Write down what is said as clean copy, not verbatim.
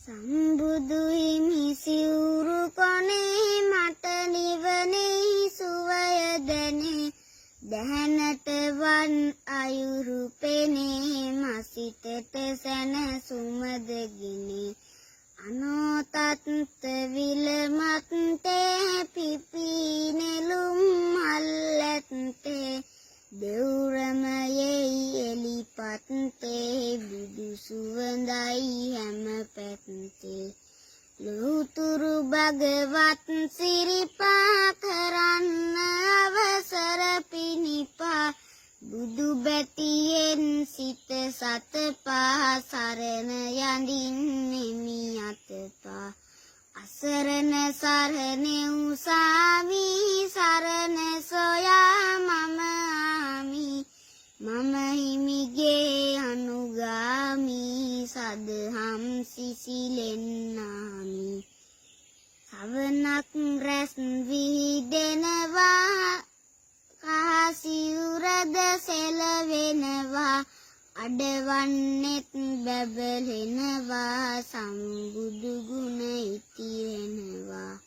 සම්බුදු හිමි සිවුරු කොනේ මට නිවනේ සුවය දැනේ දැහැනට වන් අයුරු පෙනේ මසිතට සැනසුමද ගිනේ අනෝතත් විලමත්තේ පිපි නෙළුම් මල්ලත්තේ දෙවුරමයේ එලිපත්තේ බුදු සුවඳයි හැම පැත්තේ ලෝතුරු භගවත් සිරිපා කරන්න අවසර පිනිපා බුදු බැතියෙන් සිත සතපා සරණ යඳින්නෙමි අතපා අසරණ සරණේ උසාවි සරණ සොයා මම ආමි මම හිමිගේ අනුගාමි සදහම් සිසිලෙන්නාමි සවනක් රැස් විහිදෙනවා කහසිවුරද සෙලවෙනවා අඩවන්නෙත් බැබලෙනවා සම්බුදු ගුණ ඉතිරෙනවා